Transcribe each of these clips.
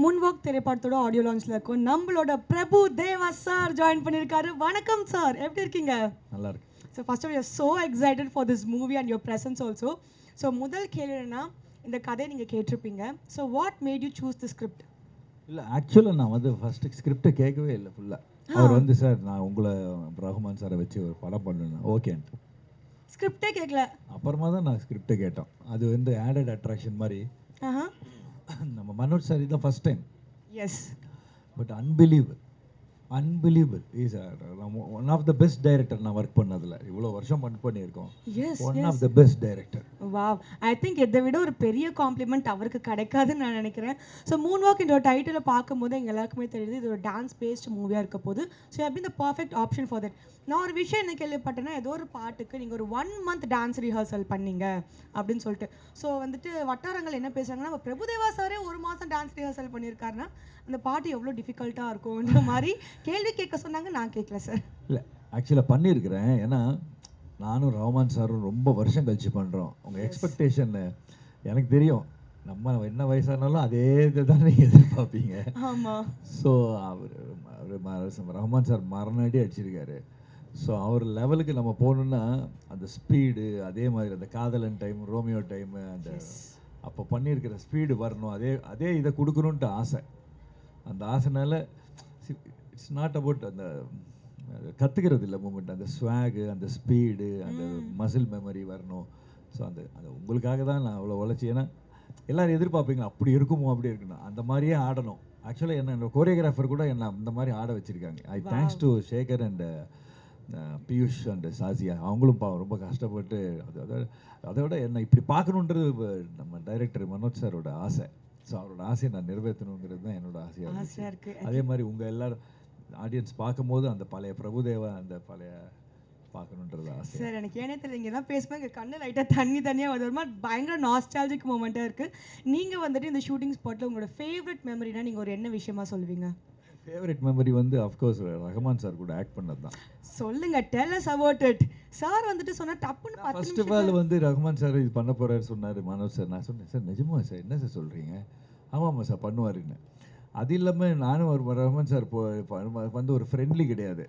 Moonwalk திரைப்படத்தோட audio லான்ச்ல இருக்கும். நம்மளோட பிரபு தேவா சார் ஜாயின் பண்ணியிருக்காரு. வணக்கம் சார், எப்படி இருக்கீங்க? நல்லா இருக்கு. So first of you so excited for this movie and your presence also. So முதல் கேள்வி என்னன்னா, இந்த கதையை நீங்கள் கேட்டிருப்பீங்க. So what made you choose the script? இல்லை ஆக்சுவலாக நான் வந்து ஃபஸ்ட்டு ஸ்கிரிப்டை கேட்கவே இல்லை ஃபுல்லாக. அவர் வந்து சார் நான் உங்களை ரஹ்மான் சாரை வச்சு ஒரு படம் பண்ணணும் ஓகேன்ட்டு. ஸ்கிரிப்டே கேட்கல. அப்புறமா தான் நான் ஸ்கிரிப்டை கேட்டோம். அது வந்து ஆடட் அட்ராக்ஷன் மாதிரி. நம்ம மனோஜ் சார் இதுதான் first time. Yes. But unbelievable is one of the best director நான் ஒர்க் பண்ணதில். இவ்வளோ வருஷம் ஒர்க் பண்ணியிருக்கோம். One of the best director. Wow, I think இதை விட ஒரு பெரிய காம்ப்ளிமெண்ட் அவருக்கு கிடைக்காதுன்னு நான் நினைக்கிறேன். ஸோ மூன்வாக் இந்த ஒரு டைட்டிலை பார்க்கும்போது எங்கள் எல்லாருக்குமே தெரியுது இது ஒரு டான்ஸ் பேஸ்ட் மூவியாக இருக்க போது. ஸோ அப்படி இந்த பர்ஃபெக்ட் ஆப்ஷன் ஃபார் தட். நான் ஒரு விஷயம் என்ன கேள்விப்பட்டேன்னா, ஏதோ ஒரு பாட்டுக்கு நீங்கள் ஒரு 1 month டான்ஸ் ரிஹர்சல் பண்ணீங்க அப்படின்னு சொல்லிட்டு. ஸோ வந்துட்டு வட்டாரங்கள் என்ன பேசுகிறாங்கன்னா, நம்ம பிரபுதேவா சாரே 1 மாதம் டான்ஸ் ரிஹர்சல் பண்ணியிருக்காருன்னா அந்த பாட்டு எவ்வளோ டிஃபிகல்ட்டாக இருக்கும்ன்ற மாதிரி கேள்வி கேட்க சொன்னாங்க. நான் கேட்கல சார். இல்லை ஆக்சுவலாக பண்ணியிருக்கிறேன். ஏன்னா நானும் ரஹ்மான் சாரும் ரொம்ப வருஷம் கழிச்சு பண்ணுறோம். உங்கள் எக்ஸ்பெக்டேஷன் எனக்கு தெரியும். நம்ம என்ன வயசானாலும் அதே இதை தான் நீங்கள் எதிர்பார்ப்பீங்க. ஆமாம். ஸோ அவர் ரஹ்மான் சார் மரணடி அடிச்சிருக்காரு. ஸோ அவர் லெவலுக்கு நம்ம போகணுன்னா அந்த ஸ்பீடு, அதே மாதிரி அந்த காதலன் டைம், ரோமியோ டைமு, அந்த அப்போ பண்ணியிருக்கிற ஸ்பீடு வரணும். அதே இதை கொடுக்கணுன்ட்டு ஆசை. அந்த ஆசைனால இட்ஸ் நாட் அபவுட் அந்த கற்றுக்கிறது இல்லை மூமெண்ட், அந்த ஸ்வாகு, அந்த ஸ்பீடு, அந்த மசில் மெமரி வரணும். ஸோ அந்த உங்களுக்காக தான் நான் அவ்வளோ உழைச்சி. ஏன்னா எல்லோரும் எதிர்பார்ப்பீங்க அப்படி இருக்குமோ அப்படி இருக்கணும், அந்த மாதிரியே ஆடணும். ஆக்சுவலாக என்னோட கோரியோகிராஃபர் கூட என்ன அந்த மாதிரி ஆட வச்சுருக்காங்க. I thanks to Shekhar and Piyush and Sasiya. அவங்களும் ரொம்ப கஷ்டப்பட்டு அதோட என்ன இப்படி பார்க்கணுன்றது நம்ம டைரக்டர் மனோஜ் சாரோட ஆசை. ஸோ அவரோட ஆசையை நான் நிறைவேற்றணுங்கிறது தான் என்னோட ஆசையாக இருக்குது. அதே மாதிரி உங்கள் எல்லோரும் ஆடியன்ஸ் பார்க்கும்போது அந்த பழைய பிரபுதேவா, அந்த பழைய பார்க்கணுன்றது ஆசை சார். எனக்கு ஏனே தெரியல, இங்கே தான் பேசும்போது எங்கள் கண்ணு லைட்டாக தனியாக வருது. ஒரு மாதிரி பயங்கர நாஸ்டாலஜிக் மூமெண்ட்டாக இருக்குது. நீங்கள் வந்துட்டு இந்த ஷூட்டிங் ஸ்பாட்டில் உங்களோட ஃபேவரட் மெமரினா நீங்கள் ஒரு என்ன விஷயமா சொல்லுவீங்க? ஃபேவரட் மெமரி வந்து அஃப்கோர்ஸ் ரஹ்மான் சார் கூட ஆக்ட் பண்ணது தான். சொல்லுங்க, tell us about it. Sir வந்துட்டு சொன்னா டப்புன்னு 10 ஃபர்ஸ்ட் ஆஃப் ஆல் வந்து ரஹ்மான் சார் இது பண்ண போறாரு சொன்னார் மனோஜ் சார். நான் சொன்னேன் சார் நிஜமா சார், என்ன சார் சொல்கிறீங்க? ஆமாம்மா சார் பண்ணுவாருன்னு. அது இல்லாமல் நானும் ஒரு ரஹ்மான் சார் வந்து ஒரு ஃப்ரெண்ட்லி கிடையாது.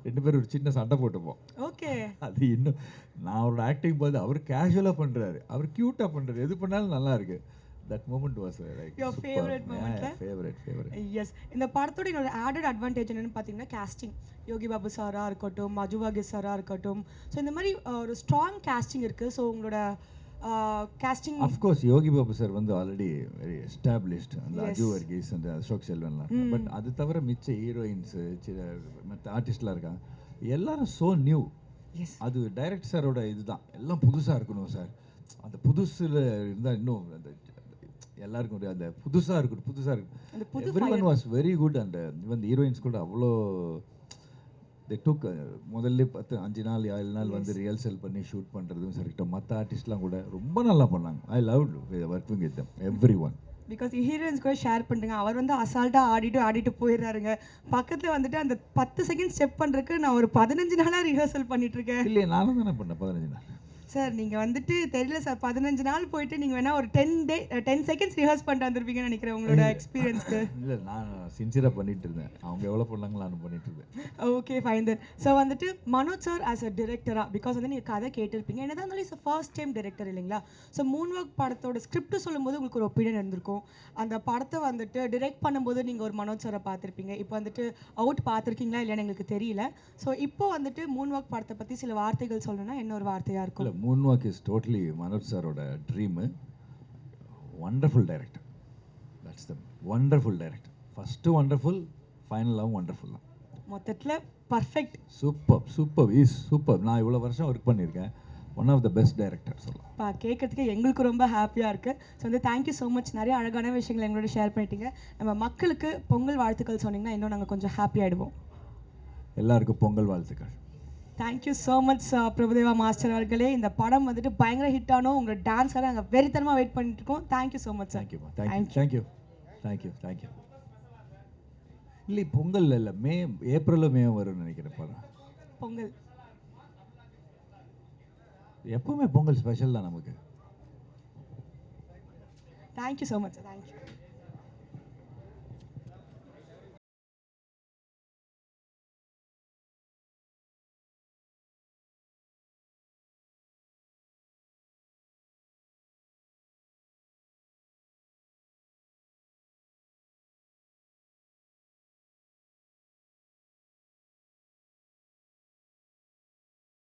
2 பேரும் ஒரு சின்ன சண்டை போட்டுப்போம். ஓகே. அது இன்னும் நான் அவரோட ஆக்டிங் பார்த்து அவர் கேஷுவலாக பண்ணுறாரு, அவர் க்யூட்டாக பண்ணுறாரு, எது பண்ணாலும் நல்லா இருக்கு. That moment was like your super. favorite moment. Yeah, favorite. Yes. இந்த படத்தோட இன்னொரு ஆடட் அட்வான்டேஜ் என்னன்னு பார்த்தீங்கன்னா காஸ்டிங். யோகி பாபு சாரா இருக்கட்டும், மஜுவாகி சாரா இருக்கட்டும். ஸோ இந்த மாதிரி ஒரு ஸ்ட்ராங் காஸ்டிங் இருக்குது. ஸோ உங்களோட costing of course Yogi Babu sir வந்து ஆல்ரெடி வெரி எஸ்டாப்ளிஷ்ட். அந்த அஜு வர்கீஸ், அந்த அசோக் செல்வன்லாம். பட் அது தவிர மிச்ச ஹீரோயின்ஸு மற்ற ஆர்டிஸ்ட்லாம் இருக்காங்க, எல்லாரும் ஸோ நியூ. அது டைரக்ட் சாரோட இதுதான், எல்லாம் புதுசாக இருக்கணும் சார். அந்த புதுசில் இருந்தால் இன்னும் அந்த எல்லாருக்கும் ஒரு அந்த புதுசாக இருக்கும். Everyone was very good. And even heroines கூட அவ்வளோ தே டுக். முதல்ல 5 நாள் 7 நாள் வந்து ரிஹர்சல் பண்ணி ஷூட் பண்ணுறதும் சரிக்கிட்டோம். மற்ற ஆர்டிஸ்ட்லாம் கூட ரொம்ப நல்லா பண்ணாங்க. I love working with them everyone. Because heroines கூட ஷேர் பண்ணுறேங்க. அவர் வந்து அசால்ட்டாக ஆடிட்டு போயிடுறாருங்க. பக்கத்தில் வந்துட்டு அந்த 10 செகண்ட் ஸ்டெப் பண்ணுறதுக்கு நான் ஒரு 15 நாளாக ரிஹர்சல் பண்ணிட்டுருக்கேன். இல்லையே, நானும் தானே பண்ணேன் 15 நாள். சார் நீங்கள் வந்துட்டு தெரியல சார், 15 நாள் போயிட்டு நீங்கள் வேணால் ஒரு 10 செகண்ட்ஸ் ரிஹர்ஸ் பண்ணிட்டு வந்திருப்பீங்கன்னு நினைக்கிறேன் உங்களோட எக்ஸ்பீரியன்ஸ்க்கு. இல்லை, நான் சின்சியராக பண்ணிட்டு இருந்தேன். அவங்க எவ்வளோ பண்ணாங்களோ நான் பண்ணிட்டு இருந்தேன். Okay fine then. ஸோ வந்துட்டு மனோஜ் சார் ஆஸ் அ டிரெக்டராக, பிகாஸ் வந்து நீங்கள் கதை கேட்டிருப்பீங்க, என்னதான் இருந்தாலும் இஸ் ஃபர்ஸ்ட் டைம் டிரெக்டர் இல்லைங்களா? ஸோ மூன்வாக் படத்தோட ஸ்கிரிப்ட் சொல்லும்போது உங்களுக்கு ஒரு ஒப்பீனியன் இருந்திருக்கும். அந்த படத்தை வந்துட்டு டிரெக்ட் பண்ணும்போது நீங்கள் ஒரு மனோஜ் சாரை பார்த்துருப்பீங்க. இப்போ வந்துட்டு அவுட் பார்த்துருக்கீங்களா இல்லைன்னு எங்களுக்கு தெரியல. ஸோ இப்போ வந்துட்டு மூன்வாக் படத்தை பற்றி சில வார்த்தைகள் சொல்லணும்னா என்ன ஒரு வார்த்தையாக இருக்கும்? மூன்வாக் இஸ் டோட்டலி மனோஜ் சாரோட dream. Wonderful director. That's the wonderful director. First wonderful, ஃபைனலாகவும் வண்டர்ஃபுல் தான். மொத்தத்தில் பர்ஃபெக்ட். சூப்பர். நான் இவ்வளோ வருஷம் ஒர்க் பண்ணியிருக்கேன். One of the best director சொல்லலாம். கேட்கறதுக்கு எங்களுக்கு ரொம்ப ஹாப்பியாக இருக்குது. ஸோ வந்து தேங்க்யூ ஸோ மச். நிறைய அழகான விஷயங்கள் எங்களோட ஷேர் பண்ணிட்டீங்க. நம்ம மக்களுக்கு பொங்கல் வாழ்த்துக்கள் சொன்னீங்கன்னா இன்னும் நாங்கள் கொஞ்சம் ஹாப்பி ஆகிடுவோம். எல்லாருக்கும் பொங்கல் வாழ்த்துக்கள். Thank you so much Prabhudeva master அவர்களே. இந்த படம் வந்துட்டு பயங்கர ஹிட் ஆனோம். உங்களோட டான்ஸ்க்காக நாங்கள் வெறித்தனமாக வெயிட் பண்ணிட்டு இருக்கோம். Thank you so much sir. Thank you. இல்லை பொங்கல் இல்லை, ஏப்ரலும் மே வரும்னு நினைக்கிறேன் படம். பொங்கல் எப்பவுமே பொங்கல் ஸ்பெஷல் தான் நமக்கு. Thank you so much sir. Thank you.